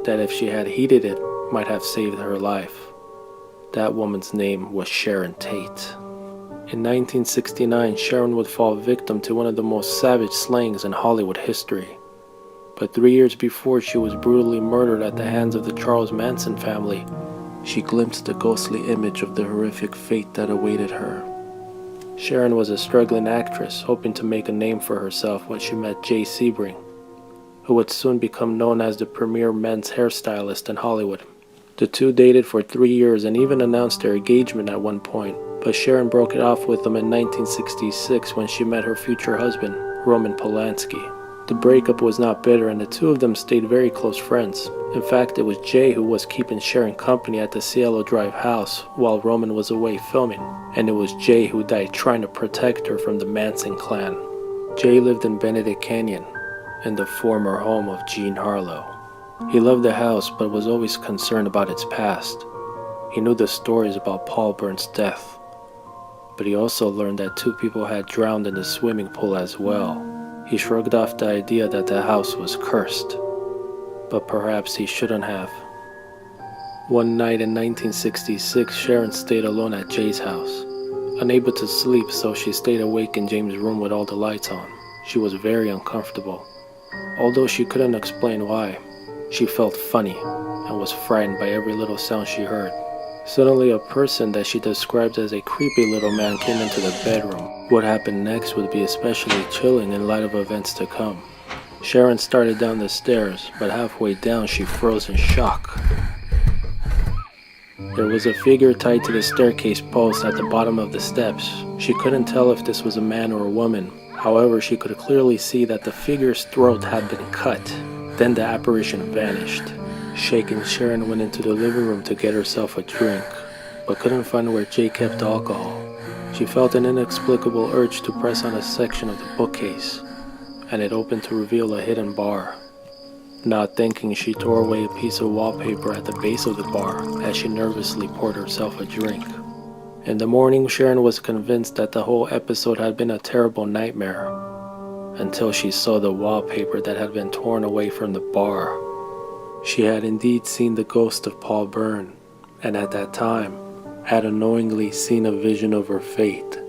that if she had heeded it, might have saved her life. That woman's name was Sharon Tate. In 1969, Sharon would fall victim to one of the most savage slayings in Hollywood history. But 3 years before she was brutally murdered at the hands of the Charles Manson family, she glimpsed the ghostly image of the horrific fate that awaited her. Sharon was a struggling actress hoping to make a name for herself when she met Jay Sebring, who would soon become known as the premier men's hairstylist in Hollywood. The two dated for 3 years and even announced their engagement at one point, but Sharon broke it off with him in 1966 when she met her future husband, Roman Polanski. The breakup was not bitter and the two of them stayed very close friends. In fact, it was Jay who was keeping Sharon company at the Cielo Drive house while Roman was away filming, and it was Jay who died trying to protect her from the Manson clan. Jay lived in Benedict Canyon, in the former home of Jean Harlow. He loved the house but was always concerned about its past. He knew the stories about Paul Bern's death, but he also learned that 2 people had drowned in the swimming pool as well. He shrugged off the idea that the house was cursed, but perhaps he shouldn't have. One night in 1966, Sharon stayed alone at Jay's house. Unable to sleep, so she stayed awake in James' room with all the lights on. She was very uncomfortable. Although she couldn't explain why, she felt funny and was frightened by every little sound she heard. Suddenly, a person that she described as a creepy little man came into the bedroom. What happened next would be especially chilling in light of events to come. Sharon started down the stairs, but halfway down she froze in shock. There was a figure tied to the staircase post at the bottom of the steps. She couldn't tell if this was a man or a woman. However, she could clearly see that the figure's throat had been cut. Then the apparition vanished. Shaken, Sharon went into the living room to get herself a drink, but couldn't find where Jay kept alcohol. She felt an inexplicable urge to press on a section of the bookcase, and it opened to reveal a hidden bar. Not thinking, she tore away a piece of wallpaper at the base of the bar as she nervously poured herself a drink. In the morning, Sharon was convinced that the whole episode had been a terrible nightmare, until she saw the wallpaper that had been torn away from the bar. She had indeed seen the ghost of Paul Bern, and at that time, had unknowingly seen a vision of her fate.